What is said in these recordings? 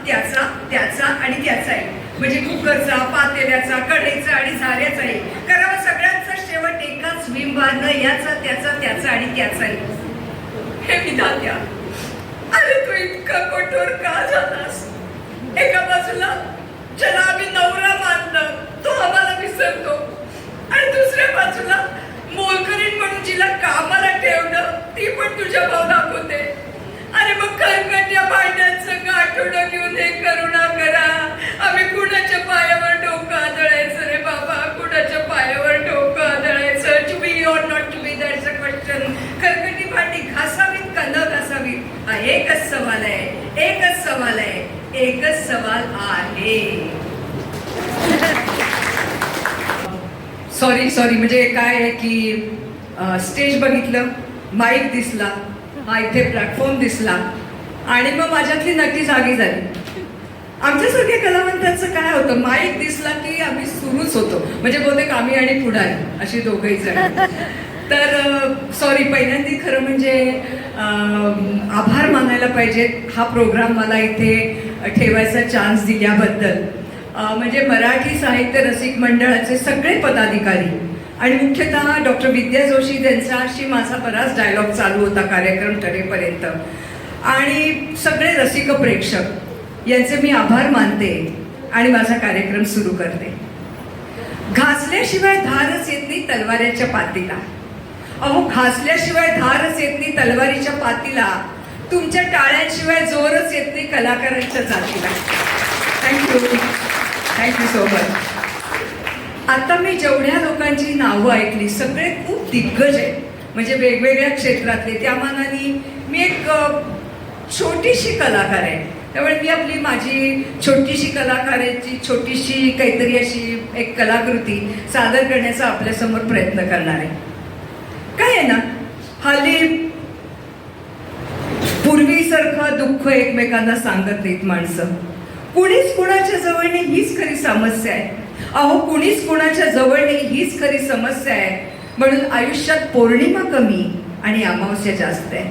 त्याचा त्याचा आणि त्याचाही, म्हणजे कुकरचा, पातेल्याचा, कढईचा आणि झाऱ्याचाही करावा सगळ्यांचा शेवट एकाच विंबानं, याचा त्याचा त्याचा आणि त्याचाही. हे विधात्या, अरे तू इतका कठोर का झालास? एका बाजूला ज्याला आम्ही नवरा मानलं तो आम्हाला विसरतो, आणि दुसऱ्या बाजूला मोलकरीण म्हणून जिला कामाला ठेवणं ती पण तुझ्या भाव दाखवते. अरे मग खरकट्या भांड्यांचं गाठोडं घेऊन हे करुणा करा. आम्ही कुणाच्या पायावर डोकं आदळायचं रे बाबा, कुणाच्या पायावर डोकं आदळायचं? To be or not to be, that's a question. खरकटी भांडी घासावीत का न घासावीत, हा एकच सवाल आहे, एकच सवाल आहे, एकच सवाल आहे. सॉरी म्हणजे काय आहे की स्टेज बघितलं, माईक दिसला, हा इथे प्लॅटफॉर्म दिसला, आणि मग माझ्यातली नक्की जागी झाली. आमच्यासारख्या कलावंतांचं काय होतं, माईक दिसला की आम्ही सुरूच होतो, म्हणजे बहुतेक आम्ही आणि पुढारी अशी दोघंही जण. तर सॉरी, पहिल्यांदा खरं म्हणजे आभार मानायला पाहिजेत हा प्रोग्राम मला इथे ठेवायचा चान्स दिल्याबद्दल. म्हणजे मराठी साहित्य रसिक मंडळाचे सगळे पदाधिकारी आणि मुख्यतः डॉक्टर विद्या जोशी त्यांच्याशी माझा बराच डायलॉग चालू होता कार्यक्रम ठरेपर्यंत, आणि सगळे रसिक प्रेक्षक यांचे मी आभार मानते आणि माझा कार्यक्रम सुरू करते. घासल्याशिवाय धारच येत नाही तलवारीच्या पातीला. अहो, घासल्याशिवाय धारच येत नाही तलवारीच्या पातीला, तुमच्या टाळ्यांशिवाय जोरच येत नाही कलाकारांच्या जातीला. Thank you so much. आता मी जेवढ्या लोकांची नावं ऐकली सगळे खूप दिग्गज आहेत, म्हणजे वेगवेगळ्या क्षेत्रातले. त्या मानाने मी एक छोटीशी कलाकार आहे, त्यामुळे मी माझी छोटीशी कलाकाराची छोटीशी काहीतरी अशी एक कलाकृती सादर करण्याचा आपल्यासमोर प्रयत्न करणार आहे. काय आहे ना, हल्ली पूर्वीसारखं दुःख एकमेकांना सांगत नाहीत माणसं. कुणीच कुणाच्या जवळ नाही हीच खरी समस्या आहे. अहो, कुणीच कुणाच्या जवळ नाही हीच खरी समस्या आहे. म्हणून आयुष्यात पौर्णिमा कमी आणि अमावस्या जास्त आहे.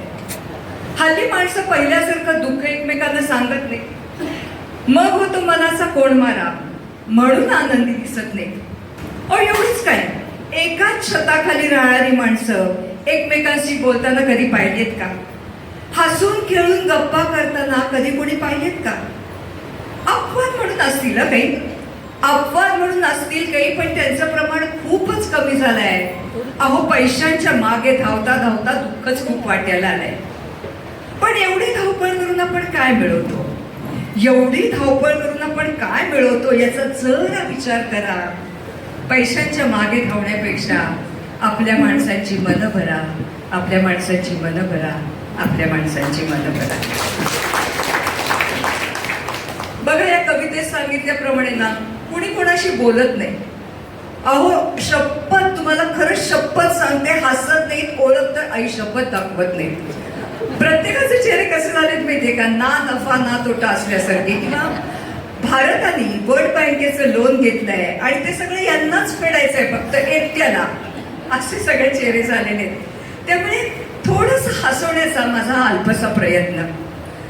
हल्ली माणसं पहिल्यासारखं दुःख एकमेकांना सांगत नाही. मग होतो मनाचा कोंडमारा, म्हणून आनंदी दिसत नाही. अहो, एवढीच काय, एकाच छताखाली राहणारी माणसं एकमेकांशी बोलताना कधी पाहिलेत का? हसून खेळून गप्पा करताना कधी कोणी पाहिलेत का? अपवाद म्हणून असतील काही, अपवाद म्हणून असतील काही, पण त्यांचं प्रमाण खूपच कमी झालं आहे. अहो, पैशांच्या मागे धावता धावता दुःखच खूप वाटायला आलंय. पण एवढी धावपळ करून आपण काय मिळवतो? एवढी धावपळ करून आपण काय मिळवतो याचा जरा विचार करा. पैशांच्या मागे धावण्यापेक्षा आपल्या माणसांची मनं भरा, आपल्या माणसांची मनं भरा, आपल्या माणसांची मनं भरा. बघा, या कवितेत सांगितल्याप्रमाणे ना, कुणी कोणाशी बोलत नाही. अहो, शपथ, तुम्हाला खरंच शपथ सांगते, हसत नाहीत, ओळख तर आई शपथ दाखवत नाही. प्रत्येकाचे चेहरे कसे झालेत माहितीये का? ना नफा ना तोटा असल्यासारखे. किंवा भारताने वर्ल्ड बँकेचं लोन घेतलंय आणि ते सगळे यांनाच फेडायचंय फक्त एकट्याला, असे सगळे चेहरे झालेले आहेत. त्यामुळे थोडस हसवण्याचा माझा हा अल्पसा प्रयत्न.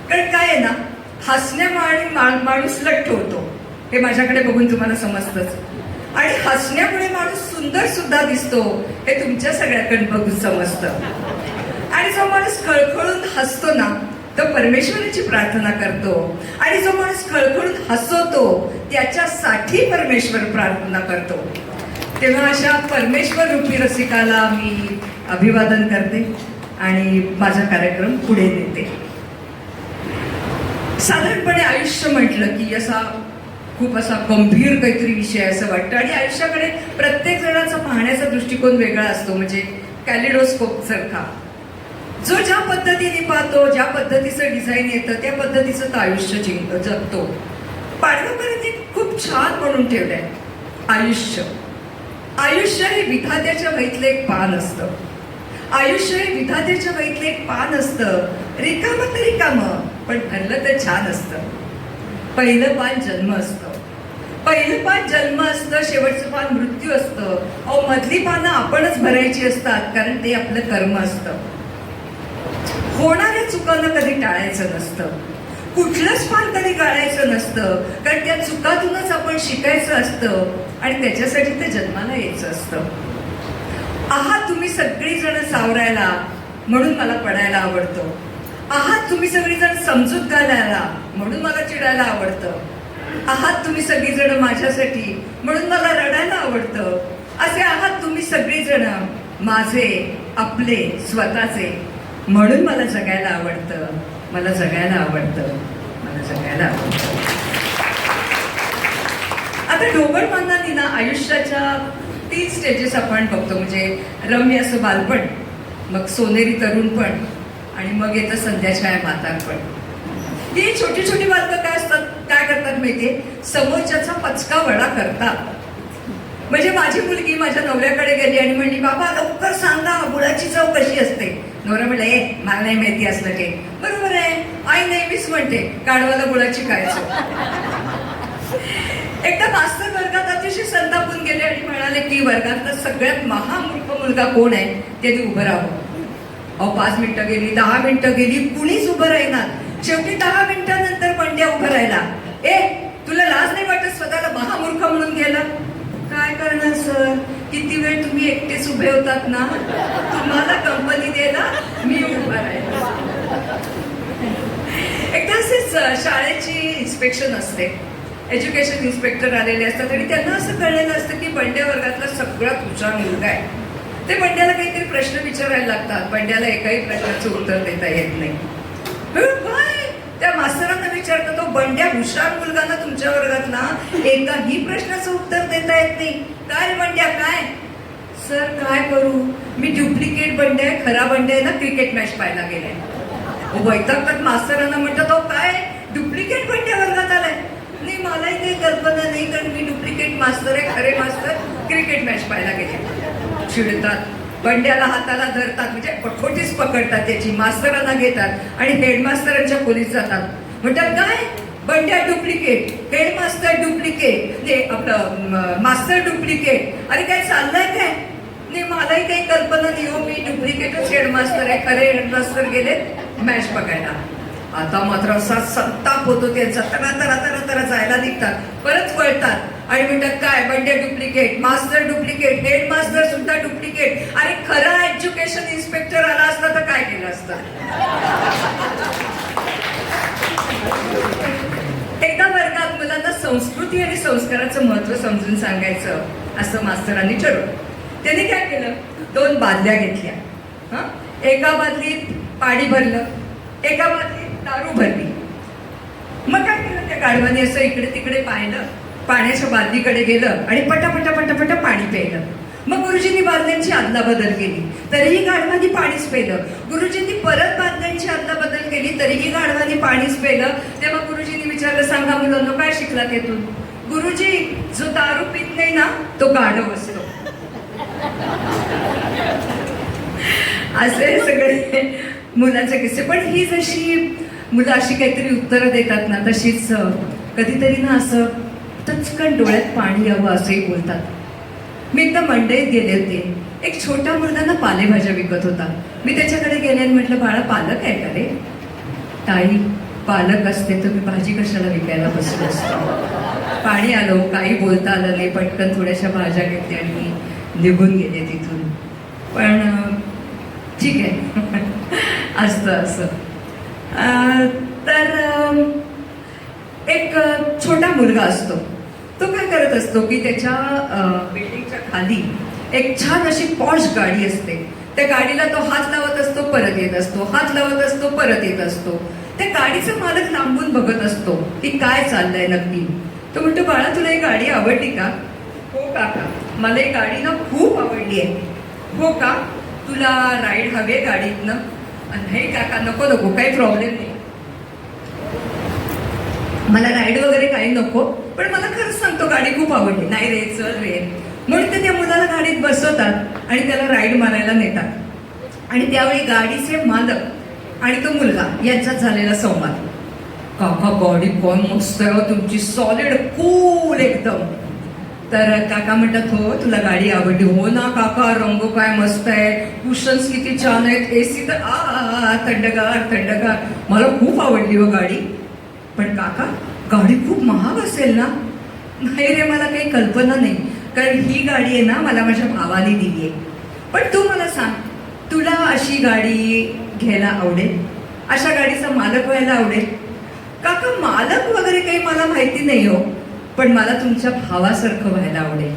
कारण काय आहे ना, हसण्यामुळे माणूस लठ्ठ होतो, हे माझ्याकडे बघून तुम्हाला समजतंच. आणि हसण्यामुळे माणूस सुंदर सुद्धा दिसतो, हे तुमच्या सगळ्याकडे बघून समजतं. आणि जो माणूस खळखळून हसतो ना, तो परमेश्वराची प्रार्थना करतो, आणि जो माणूस खळखळून हसवतो त्याच्यासाठी परमेश्वर प्रार्थना करतो. तेव्हा अशा परमेश्वर रूपी रसिकाला मी अभिवादन करते आणि माझा कार्यक्रम पुढे नेते. साधारणपणे आयुष्य म्हटलं की खूप असा गंभीर काहीतरी विषय असं वाटतं, आणि आयुष्याकडे प्रत्येक जणाचा पाहण्याचा दृष्टिकोन वेगळा असतो. म्हणजे कॅलिडोस्कोप सारखा. जो ज्या पद्धतीने पाहतो, ज्या पद्धतीचं डिझाईन येतं त्या पद्धतीचं तो आयुष्य जगतो. पाडव्यापर्यंत खूप छान म्हणून ठेवलंय, आयुष्य हे विधात्याच्या वहीतलं एक पान असतं. आयुष्य हे विधात्याच्या वहीतलं एक पान असतं. रिकामं तर रिकामं, पण भरलं तर छान असतं. पहिलं पान जन्म असतं, पहिलं पान जन्म असतं, शेवटचं पान मृत्यू असतं. अहो, मधली पानं आपणच भरायची असतात, कारण ते आपलं कर्म असतं. होणाऱ्या चुकांना कधी टाळायचं नसतं. कुठलंच पान कधी गाळायचं नसतं, कारण त्या चुकातूनच आपण शिकायचं असतं आणि त्याच्यासाठी ते जन्माला यायचं असतं. आहात तुम्ही सगळीजण सावरायला म्हणून मला पडायला आवडतं. आहात तुम्ही सगळीजण समजूत घालायला म्हणून मला चिडायला आवडतं. आहात तुम्ही सगळीजण माझ्यासाठी म्हणून मला रडायला आवडतं. असे आहात तुम्ही सगळीजण माझे, आपले, स्वतःचे म्हणून मला जगायला आवडतं. मला जगायला आवडतं. मला जगायला आवडतं. आता ढोबळ मानाने ना आयुष्याच्या 3 स्टेजेस आपण बघतो. म्हणजे रम्य असं बालपण, मग सोनेरी तरुणपण आणि मग येतं संध्याछाया म्हातारपण. ही छोटी छोटी बालकं काय असतात, काय करतात माहितीये, समोरच्याचा पचका वडा करतात. म्हणजे माझी मुलगी माझ्या नवऱ्याकडे गेली आणि म्हणली, बाबा लवकर सांगा गुळाची चव कशी असते. नवरा म्हणला, मला नाही माहिती असलं की. बरोबर आहे, आई नेहमीच म्हणते काढवाला गुळाची काय चव. एकदा मास्तर वर्गात अतिशय संतापून गेले आणि म्हणाले की वर्गातला सगळ्यात महामूर्ख मुलगा कोण आहे ते उभं राहावं. 5 मिनिटं गेली, 10 मिनिटं गेली, कुणीच उभं राहिना. शेवटी 10 मिनिटांनंतर पंड्या उभं राहिला. तुला लाज नाही वाटत स्वतःला महामूर्ख म्हणून गेला? काय करणार सर, किती वेळ तुम्ही एकटेच उभे होतात ना, तुम्हाला कंपनी द्यायला मी उभा राहिला. एकदा असेच शाळेची इन्स्पेक्शन असते, एज्युकेशन इन्स्पेक्टर आलेले असतात आणि त्यांना असं कळलेलं असतं की बंड्या वर्गातला सगळ्यात हुशार मुलगा आहे. ते बंड्याला काहीतरी प्रश्न विचारायला लागतात. बंड्याला एकाही प्रश्नाचं उत्तर देता येत नाही. काय त्या मास्तरांना विचारतो, तो बंड्या हुशार मुलगा ना तुमच्या वर्गातला, एकाही प्रश्नाचं उत्तर देता येत नाही. काय रे बंड्या काय? सर काय करू, मी डुप्लिकेट बंड्या आहे, खरा बंड्या आहे ना क्रिकेट मॅच पाहायला गेलाय. वैतागतात मास्तरांना. म्हणतात, तो काय डुप्लिकेट बंड्या वर्गात आलाय? नाही मलाही काही कल्पना नाही, कारण मी डुप्लिकेट मास्तर आहे, खरे मास्तर क्रिकेट मॅच पाहायला गेले. चिडतात, बंड्याला हाताला धरतात, म्हणजे खोटीच पकडतात त्याची, मास्तरांना घेतात आणि हेडमास्तरांच्या खोलीत जातात. म्हणतात, काय बंड्या डुप्लिकेट, हेडमास्टर डुप्लिकेट, ते आपलं मास्तर डुप्लिकेट. अरे काय चाललंय काय? नाही मलाही काही कल्पना नाही हो, मी डुप्लिकेटच हेडमास्तर आहे, खरे हेडमास्तर गेले मॅच बघायला. आता मात्र असा संताप होतो त्यांचा. तरा तरा तरा तरा जायला निघतात, परत वळतात आणि म्हणतात, काय बंड्या डुप्लिकेट, मास्टर डुप्लिकेट, हेडमास्टर सुद्धा डुप्लिकेट. अरे खरा एज्युकेशन इन्स्पेक्टर आला असता तर काय केलं असतं? एकदा वर्गात मुलांना संस्कृती आणि संस्काराचं महत्व समजून सांगायचं असं मास्तरांनी ठरवलं. त्यांनी काय केलं, 2 बादल्या घेतल्या. एका बादलीत पाणी भरलं, एका बादलीत दारू भरली. मग काय केलं, त्या गाढवाने असं इकडे तिकडे पाहिलं, पाण्याच्या बादलीकडे गेलं आणि पटापटा पटापटा पाणी प्यायलं. मग गुरुजींनी बादल्यांची अदलाबदल केली, तरीही गाढवानी पाणीच प्यायलं. गुरुजींनी परत बादल्यांची अदलाबदल केली, तरीही गाढवानी पाणीच प्यायलं. तेव्हा गुरुजींनी विचारलं, सांगा मुलांना काय शिकलात यातून? गुरुजी, जो दारू पित नाही ना तो गाढव असतो. असे सगळे मुलांचे किस्से. पण ही जशी मुलं अशी काहीतरी उत्तरं देतात ना, तशीच कधीतरी ना असं टचकन डोळ्यात पाणी यावं असंही बोलतात. मी एकदा मंडईत गेले होते. एक छोटा मुलगा ना पालेभाज्या विकत होता. मी त्याच्याकडे गेले आणि म्हटलं, बाळा पालक आहे का रे? ताई, पालक असते तर मी भाजी कशाला विकायला बसलो असतो. पाणी आलं, काही बोलता आलं नाही, पटकन थोड्याशा भाज्या घेतल्या आणि निघून गेले तिथून. पण ठीक आहे, असतं असं. तर एक छोटा मुलगा असतो. तो काय करत असतो की त्याच्या बिल्डिंगच्या खाली एक छान अशी पॉश गाडी असते. त्या गाडीला तो हात लावत असतो, परत येत असतो, हात लावत असतो, परत येत असतो. त्या गाडीचा मालक लांबून बघत असतो की काय चाललंय नक्की. तो म्हणतो, बाळा तुला ही गाडी आवडली का? हो काका, मला ही गाडी ना खूप आवडली आहे. हो का, तुला राईड हवे गाडीतनं? नाही काका, नको नको, काही प्रॉब्लेम नाही, मला राईड वगैरे काही नको, पण मला खरंच सांगतो गाडी खूप आवडली. नाही रे, चल रे. म्हणून ते त्या मुलाला गाडीत बसवतात आणि त्याला राईड मारायला नेतात. आणि त्यावेळी गाडीचे मालक आणि तो मुलगा यांच्यात झालेला संवाद. काका गाडी कोण मस्त आहे तुमची, सॉलिड कूल एकदम. तर काका म्हणतात, हो तुला गाडी आवडली? हो ना काका, रंग काय मस्त आहे, कुशन्स किती छान आहेत, एसी तर थंडगार थंडगार, मला खूप आवडली हो गाडी. पण काका, गाडी खूप महाग असेल ना? नाही रे, मला काही कल्पना नाही, कारण ही गाडी आहे ना मला माझ्या भावाने दिली आहे. पण तू मला सांग, तुला अशी गाडी घ्यायला आवडेल? अशा गाडीचा मालक व्हायला आवडेल? काका, मालक वगैरे काही मला माहिती नाही हो, पण मला तुमच्या भावासारखं व्हायला आवडेल.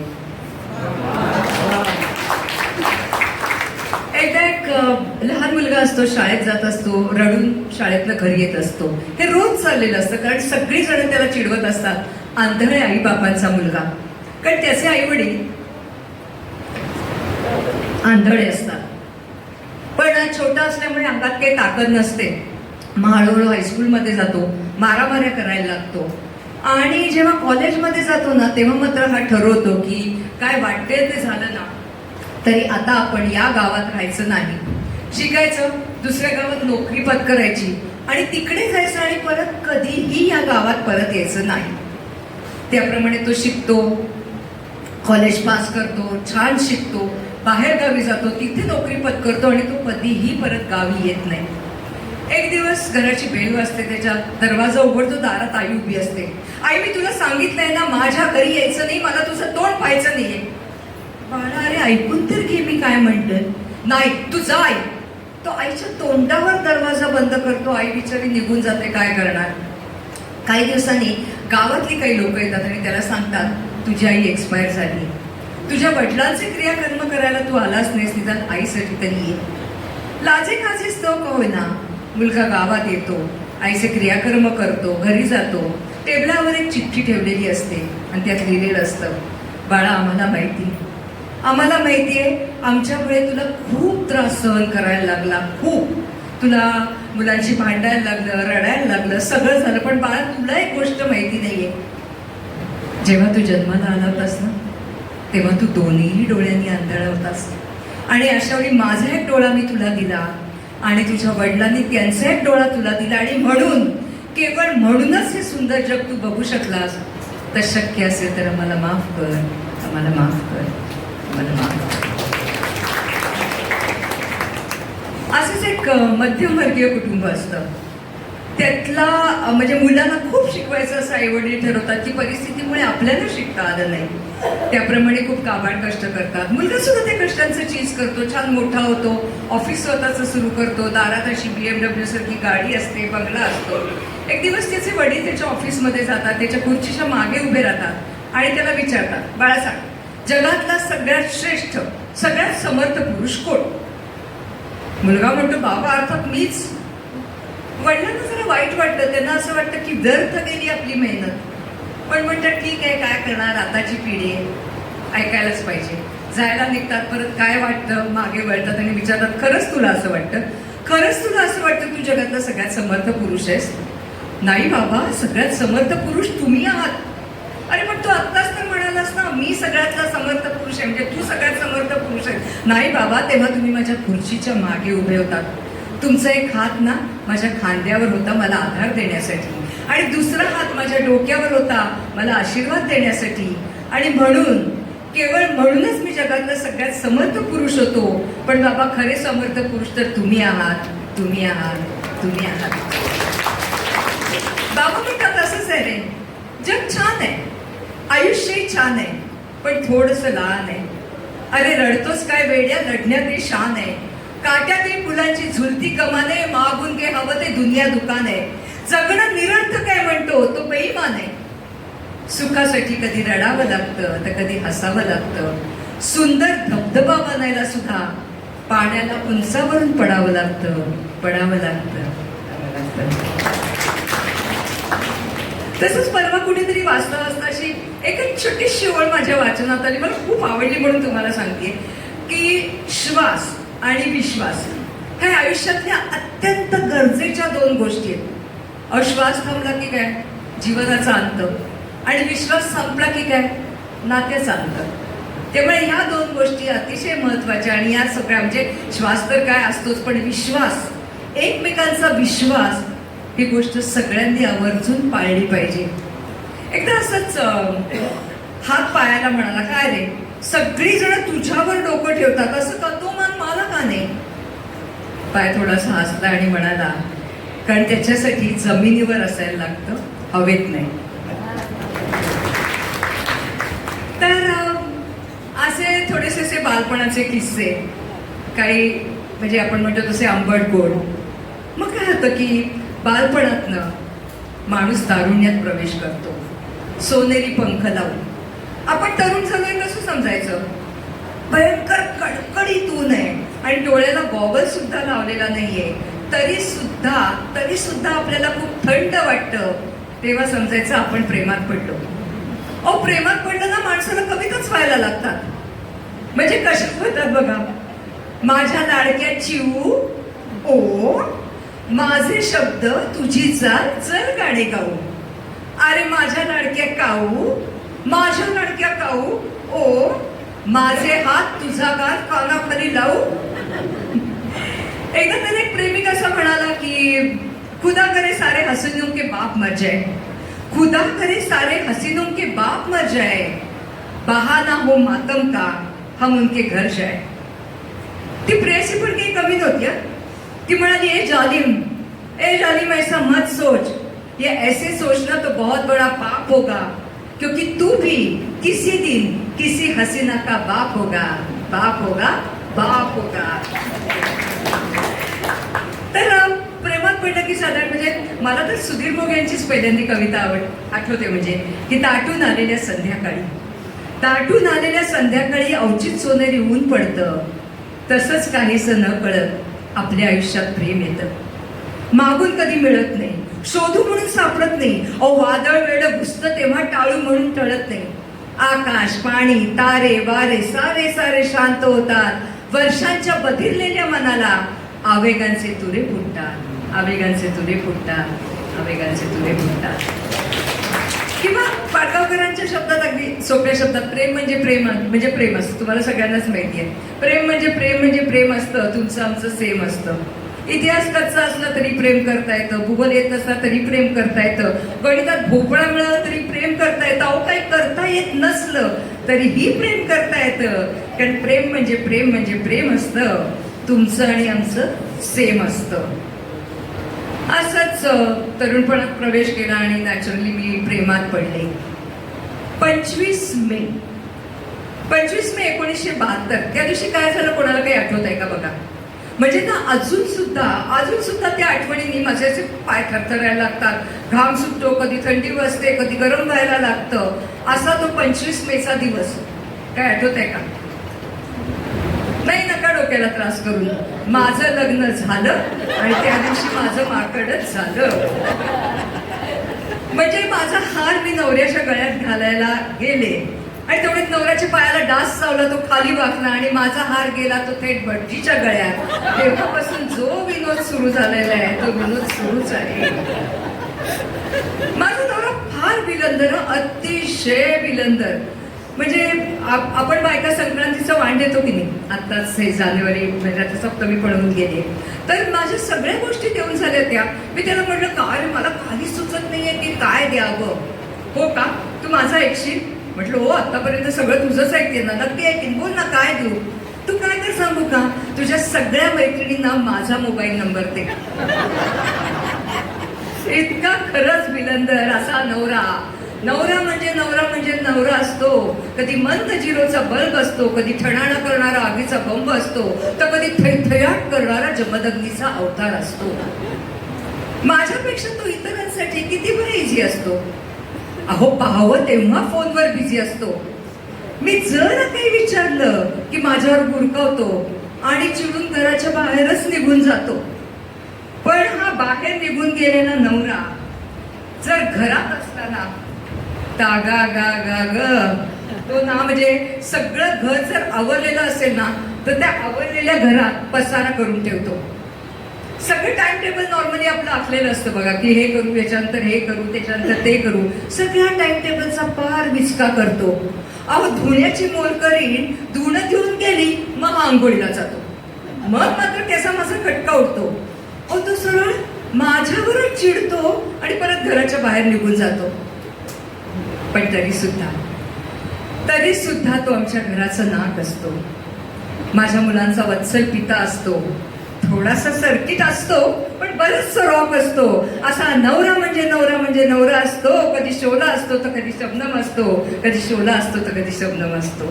एकदा एक लहान मुलगा असतो, शाळेत जात असतो, रडून शाळेतनं घरी येत असतो. हे रोज चाललेलं असतं, कारण सगळी जण त्याला चिडवत असतात, आंधळे आई बापांचा मुलगा. कारण त्याचे आई वडील आंधळे असतात. पण छोटा असल्यामुळे अंगात काही ताकद नसते. मग हळूहळू हायस्कूलमध्ये जातो, मारामाऱ्या करायला लागतो. आणि जेव्हा कॉलेजमध्ये जातो ना, तेव्हा मात्र हा ठरवतो की काय वाटते ते झालं ना, तरी आता आपण या गावात राहायचं नाही, शिकायचं, दुसऱ्या गावात नोकरी पत्करायची आणि तिकडे जायचं आणि परत कधीही या गावात परत यायचं नाही. त्याप्रमाणे तो शिकतो, कॉलेज पास करतो, छान शिकतो, बाहेर गावी जातो, तिथे नोकरी पत्करतो आणि तो कधीही परत गावी येत नाही. एक दिवस घराची बेल वाजते, त्याच्या दरवाजा उघडतो, दारात आई उभी असते. आई, मी तुला सांगितलंय ना माझ्या घरी यायचं नाही, मला तुझं तोंड पाहायचं नाहीये. बाळा, अरे ऐकून तर घे मी काय म्हणते. नाही, तू जा आई. तो आईच्या तोंडावर दरवाजा बंद करतो. आई बिचारी निघून जाते, काय करणार. काही दिवसांनी गावातली काही लोक येतात आणि त्याला सांगतात, तुझी आई एक्सपायर झाली, तुझ्या वडिलांचे क्रियाकर्म करायला तू आलाच नाहीस, निदान आईसाठी तरी ये. लाजे काजेच तो का होईना मुलगा गावात येतो, आईचे क्रियाकर्म करतो, घरी जातो. टेबलावर एक चिठ्ठी ठेवलेली असते आणि त्यात लिहिलेलं असतं, बाळा, आम्हाला माहिती आहे आमच्यामुळे तुला खूप त्रास सहन करायला लागला, खूप तुला मुलांशी भांडायला लागलं, रडायला लागलं, सगळं झालं. पण बाळा, तुला एक गोष्ट माहिती नाहीये, जेव्हा तू जन्माला आला होतास ना, तेव्हा तू दोन्ही डोळ्यांनी आंधळा होतास. आणि अशा वेळी माझा एक डोळा मी तुला दिला आणि तुझ्या वडिलांनी त्यांचा एक डोळा तुला दिला. आणि म्हणून, केवळ म्हणूनच हे सुंदर जग तू बघू शकलास. तर शक्य असेल तर आम्हाला माफ कर, आम्हाला माफ कर, आम्हाला माफ कर. असंच एक मध्यमवर्गीय कुटुंब असतं. त्यातला म्हणजे मुलांना खूप शिकवायचं असं आईवडील ठरवतात की परिस्थितीमुळे आपल्याला शिकता आलं नाही, त्याप्रमाणे खूप काबाड कष्ट करतात. मुलगा सुद्धा त्या कष्टांचं चीज करतो, छान मोठा होतो, ऑफिस स्वतःचं सुरू करतो, दारात अशी BMW सारखी गाडी असते, बंगला असतो. एक दिवस त्याचे वडील त्याच्या ऑफिसमध्ये जातात, त्याच्या खुर्चीच्या मागे उभे राहतात आणि त्याला विचारतात, बाळा सांग, जगातला सगळ्यात श्रेष्ठ, सगळ्यात समर्थ पुरुष कोण? मुलगा म्हणतो, बाबा अर्थात मीच. वडिलांना जरा वाईट वाटतं, त्यांना असं वाटतं की व्यर्थ गेली आपली मेहनत. पण म्हणतात, ठीक आहे, काय करणार, आताची पिढी आहे, ऐकायलाच पाहिजे. जायला निघतात, परत काय वाटतं, मागे वळतात आणि विचारतात, खरंच तुला असं वाटतं? खरंच तुला असं वाटतं तू जगातला सगळ्यात समर्थ पुरुष आहेस? नाही बाबा, सगळ्यात समर्थ पुरुष तुम्ही आहात. अरे पण तू आत्ताच तर म्हणालास ना, मी सगळ्यातला समर्थ पुरुष आहे, म्हणजे तू सगळ्यात समर्थ पुरुष आहे. नाही बाबा, तेव्हा तुम्ही माझ्या खुर्चीच्या मागे उभे होतात. तुमचा एक हात ना माझ्या खांद्यावर होता मला आधार देण्यासाठी, आणि दुसरा हात माझ्या डोक्यावर होता मला आशीर्वाद देण्यासाठी. आणि म्हणून, केवळ म्हणूनच मी जगातला सगळ्यात समर्थ पुरुष होतो. पण बाबा, खरे समर्थ पुरुष तर तुम्ही आहात, तुम्ही आहात, तुम्ही आहात. बाबा म्हणतात, असंच आहे रे, जग छान आहे, आयुष्यही छान आहे, पण थोडंसं लहान आहे. अरे रडतोस काय वेड्या, लढण्यात शान आहे. काट्यातही फुलांची झुलती कमाने, मागून घे हवं ते दुनिया दुकान आहे. जगणं निरर्थक आहे म्हणतो तो बेईमान आहे. सुखासाठी कधी रडावं लागतं तर कधी हसावं लागतं. सुंदर धबधबा बनायला सुद्धा पाण्याला उंचावरून पडावं लागतं, पडावं लागतं. तसंच परवा कुठेतरी वाचता वाचता अशी एक छोटीशी ओळ माझ्या वाचनात आली, मला खूप आवडली म्हणून तुम्हाला सांगते की श्वास आणि विश्वास ह्या आयुष्यातल्या अत्यंत गरजेच्या दोन गोष्टी आहेत. अश्वास थांबला की काय, जीवनाचा अंत, आणि विश्वास संपला की काय, नात्याचा अंत. त्यामुळे ह्या दोन गोष्टी अतिशय महत्वाच्या. आणि या सगळ्या म्हणजे श्वास तर काय असतोच, पण विश्वास, एकमेकांचा विश्वास, ही गोष्ट सगळ्यांनी आवर्जून पाळली पाहिजे. एकदा असंच हात पायाला म्हणाला, काय रे, सगळी जण तुझ्यावर डोकं ठेवतात, असं का, तो मान मला का नाही? पाय थोडासा हसला आणि म्हणाला, कारण त्याच्यासाठी जमिनीवर असायला लागतं, हवेत नाही. तर असे थोडेसे बालपणाचे किस्से, काही म्हणजे आपण म्हणतो तसे आंबट गोड. मग काय होतं की बालपणातनं माणूस तारुण्यात प्रवेश करतो, सोनेरी पंख लावून. आपण तरुण झालोय कसं समजायचं? भयंकर कडकडीत ऊन आहे आणि डोळ्याला गॉगल सुद्धा लावलेला नाहीये, तरी सुद्धा आपल्याला खूप थंड वाटतं. तेव्हा समजायचं आपण प्रेमात पडलो. अहो, प्रेमात पडलं ना माणसाला कविताच व्हायला लागतात. म्हणजे कशा होतात बघा. माझ्या लाडक्या चिऊ ओ, माझे शब्द तुझी चाल चल गाणे गाऊ. अरे माझ्या लाडक्या काऊ, माझ्या लाडक्या काऊ ओ, माझे हात तुझा गाल कानाखाली लावू. एकदा त्याने एक प्रेमिक असा म्हणाला की खुदा करे सारे हसीनों के बाप मर जाए, खुदा करे सारे हसीनों के बाप मर जाए, बहाना हो मातम का हम उनके घर जाए. ती प्रेयसी पण काही कमी नव्हती. ती म्हणाली ए जालिम ऐसा मत सोच, ये ऐसे सोचना तो बहुत बड़ा पाप होगा, क्योंकि तू भी किसी दिन किसी हसीना का बाप होगा. तर प्रेमात पडलं की साधारण म्हणजे मला तर सुधीर मोघे यांचीच पहिल्यांदी कविता आठवते, म्हणजे की ताटून आलेल्या संध्याकाळी अवचित सोनेरी ऊन पडतं, तसंच काहीसं न कळत आपल्या आयुष्यात प्रेम येतं. मागून कधी मिळत नाही, शोधू म्हणून सापडत नाही. वादळ वेळ घुसतं तेव्हा टाळू म्हणून टळत नाही. आकाश, पाणी, तारे, वारे सारे सारे शांत होतात. वर्षांच्या बधिरलेल्या मनाला आवेगांचे तुरे फुटतात. किंवा पाडगावकरांच्या शब्दात, अगदी सोप्या शब्दात, प्रेम म्हणजे प्रेम असतं. तुम्हाला सगळ्यांनाच माहिती आहे, प्रेम म्हणजे प्रेम असतं. तुमचं आमचं सेम असतं. इतिहास कच्चा असला तरी प्रेम करता येतं, भूगोल येत नसला तरी प्रेम करता येतं, गणितात भोपळा मिळाला तरी प्रेम करता येतं. अहो, काही करता येत नसलं तरीही प्रेम करता येतं. कारण प्रेम म्हणजे प्रेम असतं. तुमचं आणि आमचं सेम असतं. असंच तरुणपणात प्रवेश केला आणि नॅचरली मी प्रेमात पडले. 25 मे 1972, त्या दिवशी काय झालं कोणाला काही आठवत आहे का बघा. म्हणजे ना अजून सुद्धा त्या आठवणींनी माझे असे पाय थरथरायला लागतात, घाम सुटतो, कधी थंडी वाजते, कधी गरम व्हायला लागतं. असा तो 25 मेचा दिवस. काय आठवत आहे का? नाही, नका डोक्याला त्रास करून. माझं लग्न झालं आणि त्या दिवशी माझं माकडच झालं. म्हणजे माझा हार मी नवऱ्याच्या गळ्यात घालायला गेले आणि तेवढ्यात नवऱ्याच्या पायाला डास चावला, तो खाली वाकला आणि माझा हार गेला तो थेट भटजीच्या गळ्यात. तेव्हापासून जो विनोद सुरू झालेला आहे तो विनोद सुरूच आहे. माझा नवरा फार विलंदर, अतिशय विलंदर. म्हणजे आपण बायका संक्रांतीचं वाण देतो की नाही, आत्ताच हे जानेवारी महिन्यात सप्तमी पडून गेले, तर माझ्या सगळ्या गोष्टी देऊन झाल्या त्या. मी त्याला म्हटलं काय मला काही सुचत नाहीये की काय द्यावं. हो का, तू माझा ऐकशील? म्हटलं हो, आतापर्यंत सगळं तुझंच ऐकते ना, नक्की ऐकेन, बोल ना काय देऊ. तू काय कर सांगू का, तुझ्या सगळ्या मैत्रिणींना माझा मोबाईल नंबर दे. इतका खरंच विलंदर असा नवरा म्हणजे नवरा असतो. कधी मंद जिरोचा बल्ब असतो, कधी ठणाणा करणारा आगीचा बंब असतो, तर कधी थैथयाट करणारा जमदग्नीचा अवतार असतो. माझ्यापेक्षा तो इतरांसाठी किती बरं इझी असतो. अहो, पाहावं तेव्हा फोनवर बिझी असतो. मी जर काही विचारलं की माझ्यावर गुरकावतो आणि चिडून घराच्या बाहेरच निघून जातो. पण हा बाहेर निघून गेलेला नवरा जर घरात असताना तागा गा गा ग तो ना, म्हणजे सगळं घर जर आवरलेलं असेल ना तर त्या आवरलेल्या घरात पसारा करून ठेवतो. सगळं टाइम टेबल नॉर्मली आपलं आखलेलं असतं बघा, की हे करू, याच्यानंतर हे करू, त्याच्यानंतर ते करू. सगळ्या टाइम टेबलचा पार विचका करतो. अहो, धुण्याची मोल करीन, धुणं घेऊन गेली, मग आंघोळीला जातो. मग मात्र त्याचा माझा खटका उठतो. अहो, तो सरळ माझ्यावरच चिडतो आणि परत घराच्या बाहेर निघून जातो. पण तरी सुद्धा तो आमच्या घराचं नाक असतो. माझ्या मुलांचा वत्सल पिता असतो. थोडासा सर्किट असतो पण बरंच रॉक असतो. असा नवरा म्हणजे नवरा म्हणजे नवरा असतो. कधी शोला असतो तर कधी शबनम असतो, कधी शोला असतो तर कधी शबनम असतो.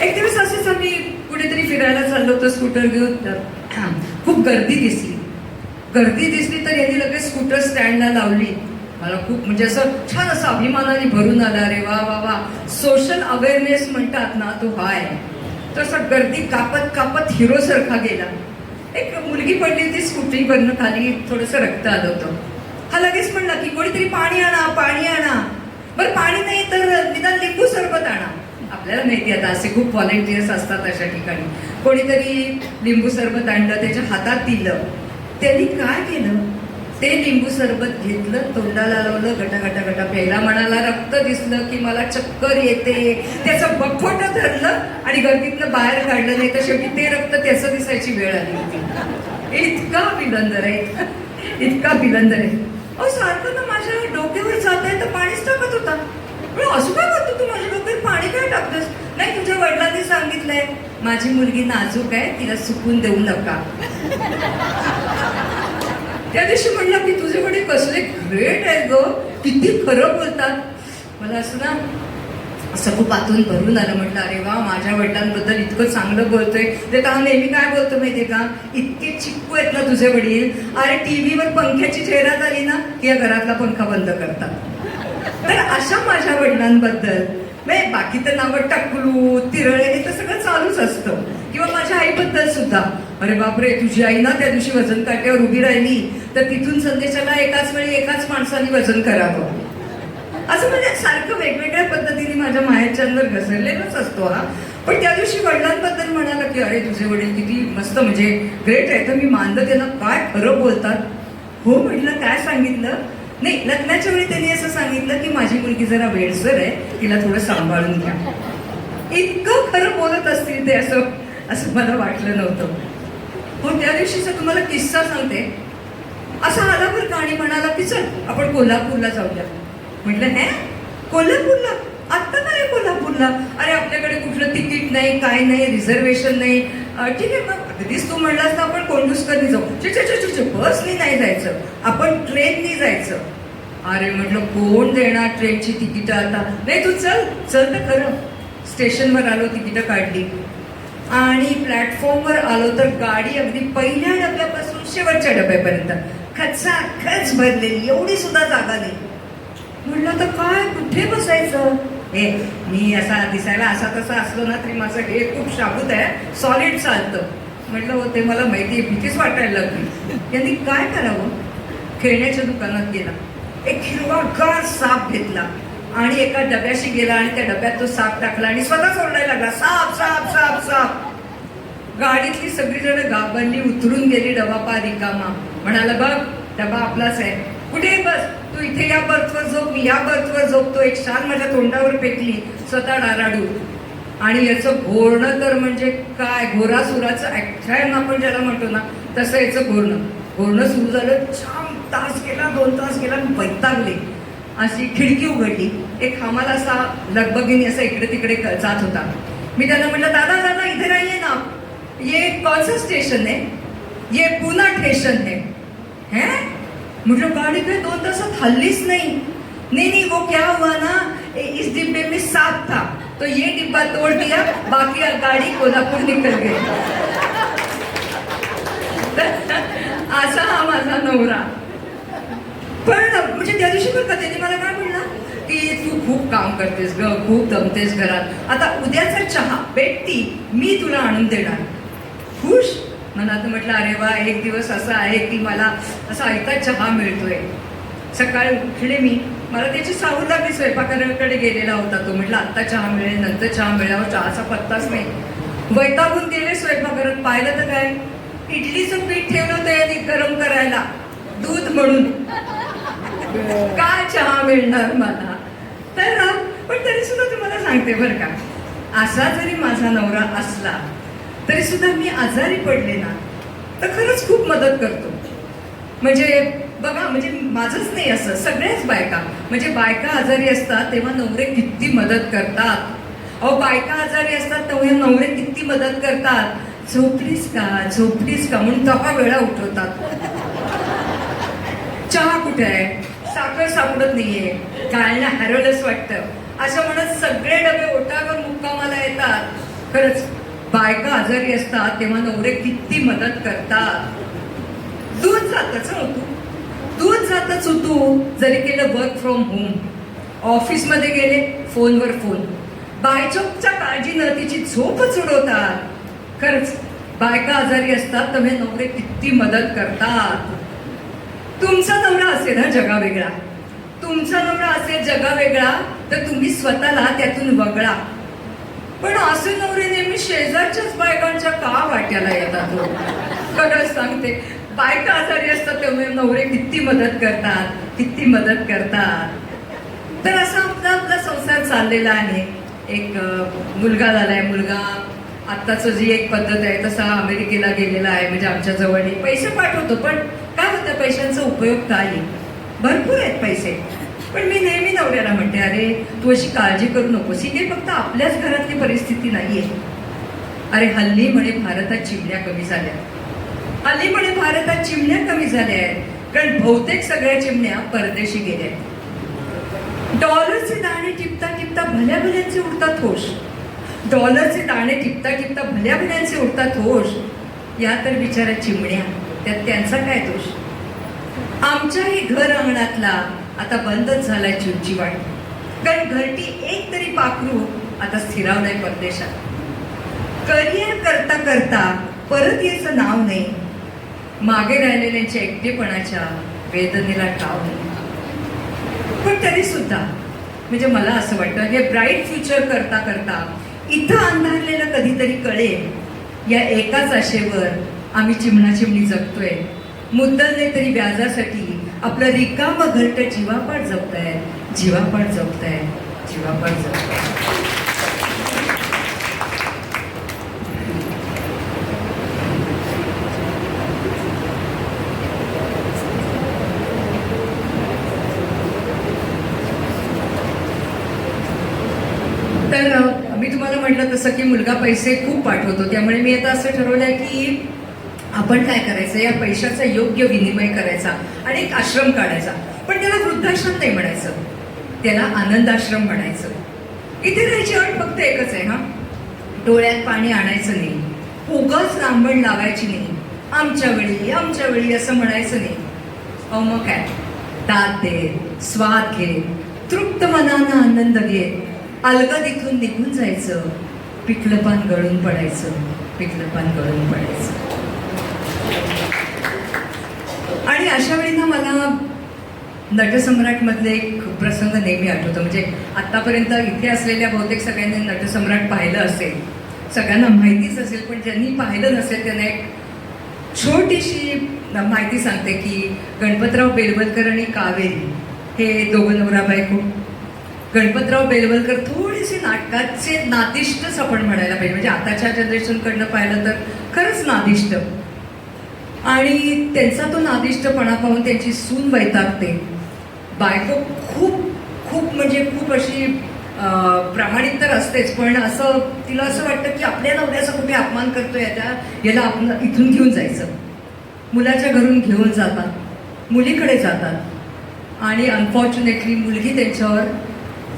एक दिवस असंच आम्ही कुठेतरी फिरायला चाललो होतो स्कूटर घेऊन. खूप गर्दी दिसली तर यांनी लगेच स्कूटर स्टँडला लावली. मला खूप म्हणजे असं छान असं अभिमानाने भरून आला. अरे वा वा वा, सोशल अवेअरनेस म्हणतात ना तो हाय. तसं गर्दी कापत कापत हिरो सारखा गेला. एक मुलगी पडली होती स्कूटरीवरनं खाली, थोडंसं रक्त आलं होतं. हा लगेच म्हणला की कोणीतरी पाणी आणा, पाणी आणा. बरं पाणी नाही तर निदान लिंबू सरबत आणा. आपल्याला माहिती आता असे खूप व्हॉलेंटियर्स असतात अशा ठिकाणी. कोणीतरी लिंबू सरबत आणलं, त्याच्या हातात दिलं. त्यांनी काय केलं, ते लिंबू सरबत घेतलं, तोंडाला लावलं, गटा गटा गटा प्यायला. म्हणाला रक्त दिसलं की मला चक्कर येते. त्याचं बखोट धरलं आणि गर्दीतनं बाहेर काढलं. नाही तर शेवटी ते रक्त त्याचं दिसायची वेळ आली होती. इतका बिलंदर आहे, इतका बिलंदर आहे. अहो सारखं ना माझ्या डोक्यावर जात आहे तर पाणीच टाकत होता. असं काय करतो तू, माझ्या डोक्यात पाणी काय टाकतोस? नाही, तुझ्या वडिलांनी सांगितलंय माझी मुलगी नाजूक आहे, तिला सुकून देऊ नका. त्या दिवशी म्हणलं की तुझे वडील कसले ग्रेट आहेत ग, किती खरं बोलतात. मला असं ना असं खूप आतून भरून आलं. म्हटलं अरे वा, माझ्या वडिलांबद्दल इतकं चांगलं बोलतोय. ते का नेहमी काय बोलतो माहितीये का, इतके चिक्कू आहेत ना तुझे वडील. अरे टीव्हीवर पंख्याची जाहिरात आली ना की या घरातला पंखा बंद करतात. तर अशा माझ्या वडिलांबद्दल बाकी तर नावं टकलू, तिरळे हे तर सगळं चालूच असतं. किंवा माझ्या आईबद्दल सुद्धा, अरे बापरे तुझी आई ना त्या दिवशी वजन काट्यावर उभी राहिली तर तिथून संदेशाला एकाच वेळी एकाच माणसाने वजन करावं. असं म्हणजे सारखं वेगवेगळ्या पद्धतीने माझ्या माहेरच्यांवर घसरलेलाच असतो हा. पण त्या दिवशी वडिलांबद्दल म्हणाला की अरे तुझे वडील किती मस्त म्हणजे ग्रेट आहे. तर मी मानलं त्यांना, काय खरं बोलतात. हो म्हटलं, काय सांगितलं? नाही, लग्नाच्या वेळी त्यांनी असं सांगितलं की माझी मुलगी जरा वेडसर आहे, तिला थोडं सांभाळून घ्या. इतकं खरं बोलत असतील ते, असं मला वाटलं नव्हतं. हो, त्या दिवशीचा तुम्हाला किस्सा सांगते. असा आला बरं का आणि म्हणाला की चल आपण कोल्हापूरला जाऊया. म्हटलं हे कोल्हापूरला? आत्ता काय कोल्हापूरला? अरे आपल्याकडे कुठलं तिकीट नाही, काय नाही, रिझर्वेशन नाही. ठीक आहे, मग अगदीच तू म्हणलास तर आपण कोंडूसकरनी जाऊ. बसनी नाही जायचं, आपण ट्रेननी जायचं. अरे म्हटलं कोण देणार ट्रेनची तिकीट आता? नाही तू चल चल तर खरं. स्टेशनवर आलो, तिकीटं काढली आणि प्लॅटफॉर्मवर आलो तर गाडी अगदी पहिल्या डब्यापासून शेवटच्या डब्यापर्यंत खचाखच भरलेली, एवढी सुद्धा जागा नाही. म्हटलं तर काय, कुठे बसायचं? मी असा दिसायला असा तसा असलो ना तरी माझं हे खूप शाबूत आहे, सॉलिड चालतं. म्हटलं हो ते मला माहिती आहे, भीतीच वाटायला लागली. यांनी काय करावं, खेळण्याच्या दुकानात गेला, एक हिरवागार साप घेतला आणि एका डब्याशी गेला आणि त्या डब्यात तो साप टाकला आणि स्वतःच ओरडायला लागला, साप साप साप साप. गाडीतली सगळीजण घाबरली, उतरून गेली. डबा पा रिकामा. म्हणाला बघ डबा आपलाच आहे, कुठे बस, तू इथे या बर्थवर झोप, मी या बर्थवर झोपतो. एक शाल माझ्या तोंडावर फेकली, स्वतः डाराडू. आणि याचं घोरणं तर म्हणजे काय, घोरासुराचं ऍक्शन आपण ज्याला म्हणतो ना तसं याचं घोरणं सुरू झालं. छान तास गेला, 2 तास गेला, वैतागले. अशी खिडकी उघडली, एक आम्हाला असा लगबगीने असा इकडे तिकडे जात होता. मी त्याला म्हटलं दादा दादा इधर आइए ना, ये कौन सा स्टेशन है? ये पुणे स्टेशन है. म्हटलं गाडी काय 2 तासात हल्लीच नाही. नहीं वो क्या हुआ ना, इस डिब्बे में सांप था तो ये डिब्बा तोड़ दिया, बाकी गाड़ी कोल्हापुर निकल गई. असा हा माझा नवरा. पण म्हणजे त्या दिवशी पण त्यांनी मला काय म्हणलं की तू खूप काम करतेस ग, खूप दमतेस घरात, आता उद्याचा चहा बेटी मी तुला आणून देणार. खुश मनात म्हटलं अरे वा, एक दिवस असा आहे की मला असा ऐका चहा मिळतोय. सकाळी उठले मी, मला त्याची सावड लागली. स्वयंपाकाकडे गेलेला होता तो. म्हटलं आत्ता चहा मिळेल, नंतर चहा मिळावर, चहाचा पत्ताच नाही. वैतागून गेले स्वयंपाकघरात. पाहिलं तर काय, इडलीचं पीठ ठेवलं होतं याने गरम करायला, दूध म्हणून. काय चहा मिळणार मला? तर पण तरी सुद्धा तुम्हाला सांगते बरं का, असा जरी माझा नवरा असला तरी सुद्धा मी आजारी पडले ना तर खरंच खूप मदत करतो. म्हणजे बघा, म्हणजे माझंच नाही असं, सगळ्याच बायका, म्हणजे बायका आजारी असतात तेव्हा नवरे किती मदत करतात. अहो बायका आजारी असतात तेव्हा नवरे किती मदत करतात. झोपलीस का म्हणून 10 वेळा उठवतात. चहा कुठे आहे, साखर सापडत नाहीये, गाळणं हरवलंच वाटतं असं म्हणत सगळे डबे ओटावर मुक्कामाला येतात. खरंच बायका आजारी असतात तेव्हा नवरे किती मदत करतात. दूध जातच होतो जरी केलं वर्क फ्रॉम होम. ऑफिसमध्ये गेले फोनवर फोन, बायचोकच्या काळजी न तिची झोपच उडवतात. खरंच बायका आजारी असतात तेव्हा नवरे किती मदत करतात. तुमचा नवरा असेल हा जगा वेगळा, तुमचा नवरा असेल जगा वेगळा तर तुम्ही स्वतःला त्यातून वगळा. पण असे नवरे नेहमी शेजारच्याच बायकांच्या का वाट्याला येतात. खरंच सांगते, बायका आजारी असतात तेव्हा नवरे किती मदत करतात. तर असा आपला संसार चाललेला आहे. एक मुलगा झालाय. मुलगा आत्ताचं जी एक पद्धत आहे तसा अमेरिकेला गेलेला आहे. म्हणजे आमच्या जवळ पैसे पाठवतो, पण काय होतं पैशांचा उपयोग काय, भरपूर आहेत पैसे. पण मी नेहमी नवऱ्याला म्हणते, अरे तू अशी काळजी करू नकोस, ही काही फक्त आपल्याच घरातली परिस्थिती नाहीये. अरे हल्ली म्हणे भारतात चिमण्या कमी झाल्या आहेत, कारण बहुतेक सगळ्या चिमण्या परदेशी गेल्या आहेत. डॉलरचे दाणे टिपता टिपता भल्या भल्यांचे उडतात होश. या तर बिचारा चिमण्या, त्यात त्यांचा काय दोष. आमच्याही घर अंगणातला आता बंदच झालाय चिवचिवाट, कारण घरटी एक तरी पाखरू आता स्थिरावलंय परदेशात. करिअर करता करता परत यायचं नाव नाही, मागे राहिलेल्यांच्या एकटेपणाच्या वेदनेला ठाव नाही. पण तरी सुद्धा म्हणजे मला असं वाटतं, हे ब्राईट फ्युचर करता करता इथं अंधारलेलं कधीतरी कळेल. या एकाच आशेवर आम्ही चिमणा चिमणी जगतोय. मुद्दल नाही तरी व्याजासाठी आपलं रिकामं घरट जीवापाड जगताय. तर मी तुम्हाला म्हटलं तसं की मुलगा पैसे खूप पाठवतो, त्यामुळे मी आता असं ठरवलंय की आपण काय करायचं, या पैशाचा योग्य विनिमय करायचा आणि एक आश्रम काढायचा. पण त्याला वृद्धाश्रम नाही म्हणायचं, त्याला आनंदाश्रम म्हणायचं. इथे राहायची अट फक्त एकच आहे, हा डोळ्यात पाणी आणायचं नाही, उगाच रांबण लावायची नाही, आमच्या वेळी असं म्हणायचं नाही. अहो मग काय, दात दे, स्वाद घे, तृप्त मनानं आनंद घे, अलगद इथून निघून जायचं, पिकलं पान गळून पडायचं. आणि अशा वेळी ना मला नटसम्राट मधले एक प्रसंग नेहमी आठवतो. म्हणजे आतापर्यंत इथे असलेल्या बहुतेक सगळ्यांनी नटसम्राट पाहिलं असेल, सगळ्यांना माहितीच असेल, पण ज्यांनी पाहिलं नसेल त्यांना एक छोटीशी माहिती सांगते की गणपतराव बेलवलकर आणि कावेरी हे दोघं नवरा बायको. गणपतराव बेलवलकर थोडेसे नाटकाचे नादिष्टच आपण म्हणायला पाहिजे, म्हणजे आताच्या जनरेशनकडनं पाहिलं तर खरंच नादिष्ट. आणि त्यांचा तो नादिष्टपणा पाहून त्यांची सून वैतागते. बायको खूप म्हणजे खूप अशी प्रामाणिक तर असतेच, पण असं तिला असं वाटतं की आपल्या नवऱ्याचा कुठे अपमान करतोय, याला आपण इथून घेऊन जायचं. मुलाच्या घरून घेऊन जातात, मुलीकडे जातात आणि अनफॉर्च्युनेटली मुलगी त्यांच्यावर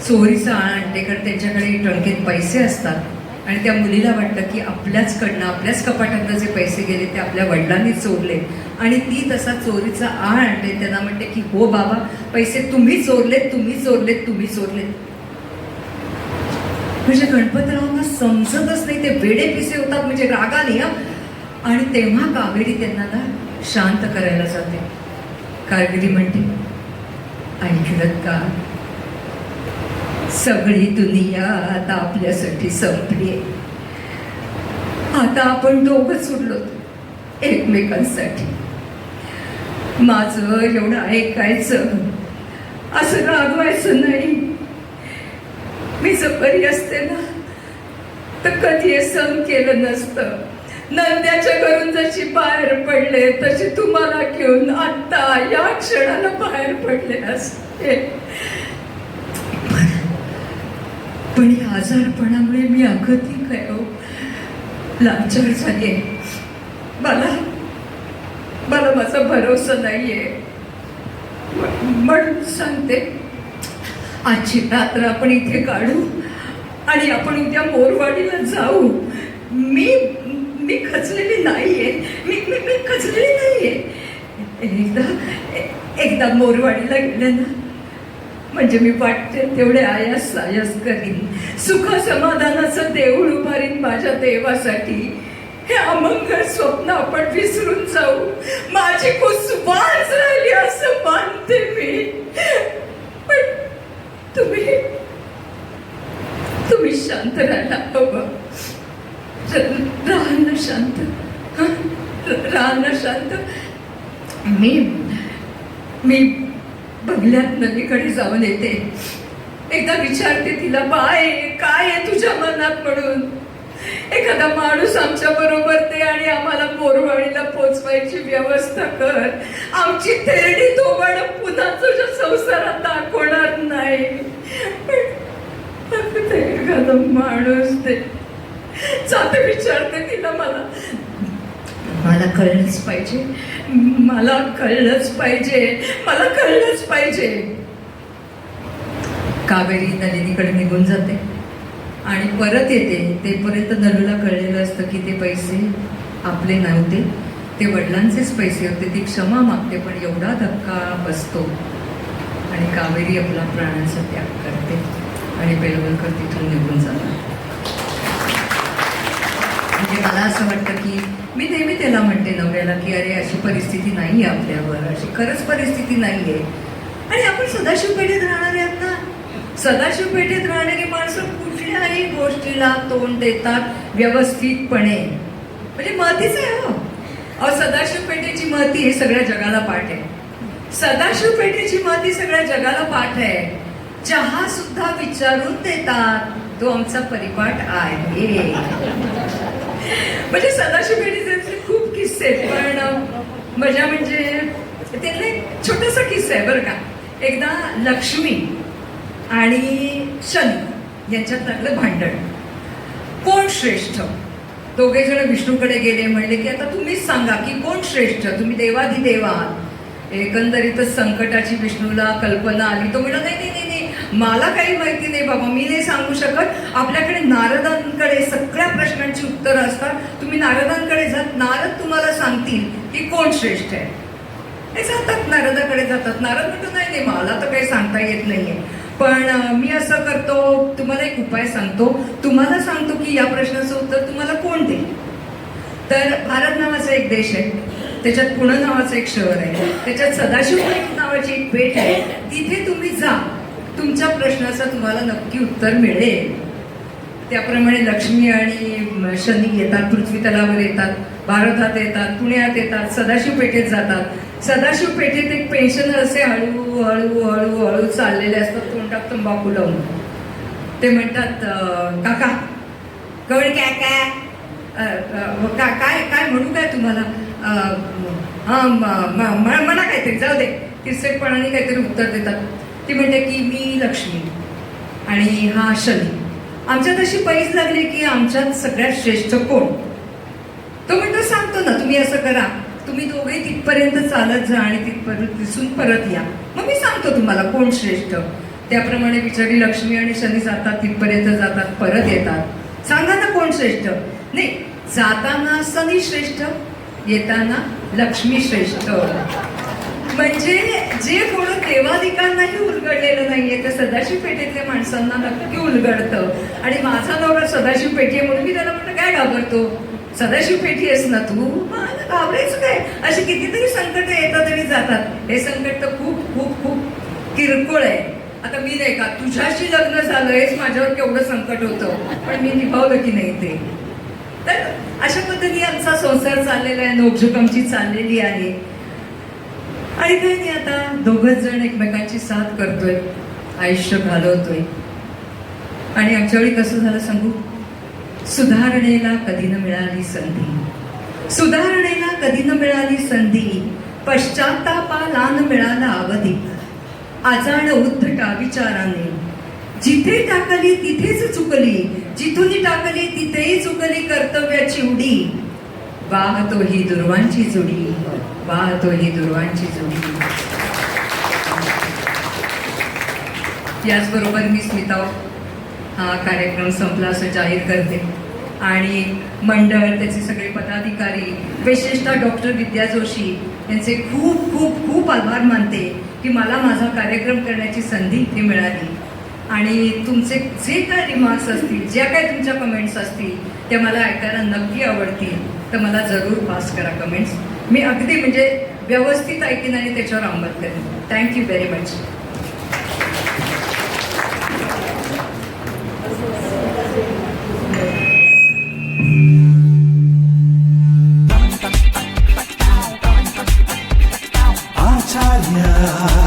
चोरीचा आळ आणते, कारण त्यांच्याकडे टणकेत पैसे असतात आणि त्या मुलीला वाटतं की आपल्याच कपाटातनं जे पैसे गेले ते आपल्या वडिलांनी चोरले आणि ती तसा चोरीचा आळ आणते. त्यांना म्हणते की हो बाबा, पैसे तुम्ही चोरलेत. म्हणजे गणपतरावांना समजतच नाही, ते वेडे पिसे होतात, म्हणजे रागाने. आणि तेव्हा कावेरी त्यांना ना शांत करायला जाते. कावेरी म्हणते, ऐकलत का, सगळी दुनिया आता आपल्यासाठी संपली. आता आपण दोघंच उरलो एकमेकांसाठी. माझं एवढं ऐकायचं, असं रागवायचं नाही. मी जर बरी असते ना तर कधी हे सहन केलं नसतं. नंद्याच्या घरून जशी बाहेर पडले तशी तुम्हाला घेऊन आता या क्षणाला बाहेर पडले असते. पण या आजारपणामुळे मी अगतिक आहे हो. लाचार झालीये. मला मला माझा भरोसा नाहीये. म्हणून सांगते, आजची रात्र आपण इथे काढू आणि आपण उद्या मोरवाडीला जाऊ. मी मी खचलेली नाहीये. मी मी मी खचलेली नाहीये. एकदा मोरवाडीला गेले ना, म्हणजे मी वाटते तेवढे आयास सायास करीन. सुख समाधानाचं देऊळ उभारीन माझ्या देवासाठी. हे अमंगळ स्वप्न आपण विसरून जाऊ. माझी कुसवाच राहिली असं मानते मी. पण तुम्ही शांत राहायला हवं. राहा ना शांत. राहा ना शांत. मी बंगल्यात नदीकडे जाऊन येते. एकदा विचारते तिला, बाय काय आहे तुझ्या मनात म्हणून. एखादा माणूस आमच्या बरोबर ते आणि आम्हाला मोरवाडीला पोचवायची व्यवस्था कर. आमची तेरडी दोघांना पुन्हा तुझ्या संसारात दाखवणार नाही. पण एखादा माणूस ते जाते. विचारते तिला, मला कळलंच पाहिजे. मला कळलंच पाहिजे. कावेरी नलिनीकडे निघून जाते आणि परत येते. तेपर्यंत नलूला कळलेलं असतं की ते पैसे आपले नव्हते, ते वडिलांचेच पैसे होते. ती क्षमा मागते, पण एवढा धक्का बसतो आणि कावेरी आपला प्राणांचा त्याग करते आणि बेलवलकर तिथून निघून जातात. म्हणजे मला असं वाटतं की मी नेहमी त्याला म्हणते नवऱ्याला की अरे अशी परिस्थिती नाही आहे आपल्यावर, अशी खरंच परिस्थिती नाही आहे. आणि आपण सदाशिव पेठेत राहणारे आहात ना. सदाशिव पेठेत राहणारी माणसं कुठल्याही गोष्टीला तोंड देतात व्यवस्थितपणे. म्हणजे महतीच आहे हो. अहो, सदाशिव पेठेची महती हे सगळ्या जगाला पाठ आहे. सदाशिव पेठेची महती सगळ्या जगाला पाठ आहे. चहा सुद्धा विचारून देतात. तो आमचा परिपाठ आहे. म्हणजे सदाशिव पेठेचे खूप किस्से आहेत. पण मजा म्हणजे त्यातला एक छोटासा किस्सा आहे बरं का. एकदा लक्ष्मी आणि शनी यांच्यात लागलं भांडण. कोण श्रेष्ठ. दोघे जण विष्णूकडे गेले. म्हणले की आता तुम्हीच सांगा की कोण श्रेष्ठ. तुम्ही देवाधिदेव आहात. एकंदरीतच संकटाची विष्णूला कल्पना आली. तो म्हणला नाही, मला काही माहिती नाही बाबा, मी नाही सांगू शकत. आपल्याकडे नारदांकडे सगळ्या प्रश्नांची उत्तरं असतात. तुम्ही नारदांकडे जात, नारद तुम्हाला सांगतील की कोण श्रेष्ठ आहे. हे जातात, नारदाकडे जातात. नारद म्हणतो नाही, मला तर काही सांगता येत नाहीये, पण मी असं करतो, तुम्हाला एक उपाय सांगतो. तुम्हाला सांगतो की या प्रश्नाचं उत्तर तुम्हाला कोण देईल. तर भारत नावाचा एक देश आहे, त्याच्यात पुणे नावाचं एक शहर आहे, त्याच्यात सदाशिव पेठ नावाची एक पेठ आहे. तिथे तुम्ही जा, तुमच्या प्रश्नाचं तुम्हाला नक्की उत्तर मिळेल. त्याप्रमाणे लक्ष्मी आणि शनी येतात, पृथ्वी तलावर येतात, भारतात येतात, पुण्यात येतात, सदाशिव पेठेत जातात. सदाशिव पेठेत एक पेन्शनर असे हळू हळू हळू हळू चाललेले असतात, तोंडात तंबाखू लावून. ते म्हणतात, काका कवळ काय काय काय काय म्हणू काय तुम्हाला. म्हणा काहीतरी, जाऊ दे. तिरसटपणाने काहीतरी उत्तर देतात. ती म्हणते की मी लक्ष्मी आणि हा शनी, आमच्यात अशी पैज लागली की आमच्यात सगळ्यात श्रेष्ठ कोण. तो म्हणतो सांगतो ना, तुम्ही असं करा, तुम्ही दोघे तिथपर्यंत चालत जा आणि तिथपर्यंत दिसून परत या, मग मी सांगतो तुम्हाला कोण श्रेष्ठ. त्याप्रमाणे बिचारी लक्ष्मी आणि शनी जातात, तिथपर्यंत जातात, परत येतात. सांगा ना कोण श्रेष्ठ. नाही, जाताना शनी श्रेष्ठ, येताना लक्ष्मी श्रेष्ठ. म्हणजे जे कोण देवादिकांनाही उलगडलेलं नाहीये ते सदाशिव पेठेतल्या माणसांना नक्की उलगडतं. आणि माझा नवरा सदाशिव पेठी आहे म्हणून मी त्याला म्हणलं काय घाबरतो, सदाशिव पेठी आहेस ना तू, घाबरायचं काय. अशी कितीतरी संकट येतात आणि जातात. हे संकट तर खूप खूप खूप किरकोळ आहे. आता मी नाही का, तुझ्याशी लग्न झालंयच, माझ्यावर केवढं संकट होतं, पण मी निभावलं की नाही ते. तर अशा पद्धतीने आमचा संसार चाललेला आहे, नोकझोक आमची चाललेली आहे. आणि काही नाही, आता दोघच जण एकमेकांची साथ करतोय, आयुष्य घालवतोय. आणि आमच्या वेळी कसं झालं सांगू. सुधारणेला कधी न मिळाली संधी, सुधारणेला कधी न मिळाली संधी, पश्चात्तापाला न मिळाला अवधी, आजाण उद्धटा विचाराने, जिथे टाकली तिथेच चुकली, जिथून टाकली तिथेही चुकली कर्तव्याची उडी. वाहतो ही दुर्वांची जोडी, वाहतो ही दुर्वांची जोडी. याचबरोबर मी स्मिता हा कार्यक्रम संपला असं जाहीर करते आणि मंडळ, त्याचे सगळे पदाधिकारी, विशेषतः डॉक्टर विद्या जोशी यांचे खूप खूप खूप आभार मानते की मला माझा कार्यक्रम करण्याची संधी इथे मिळाली. आणि तुमचे जे काय रिमार्क्स असतील, ज्या काय तुमच्या कमेंट्स असतील त्या मला ऐकायला नक्की आवडतील, तर मला जरूर पास करा कमेंट्स. मी अगदी म्हणजे व्यवस्थित ऐकीन आणि त्याच्यावर अंमल करेन. Thank you very much. आचार्य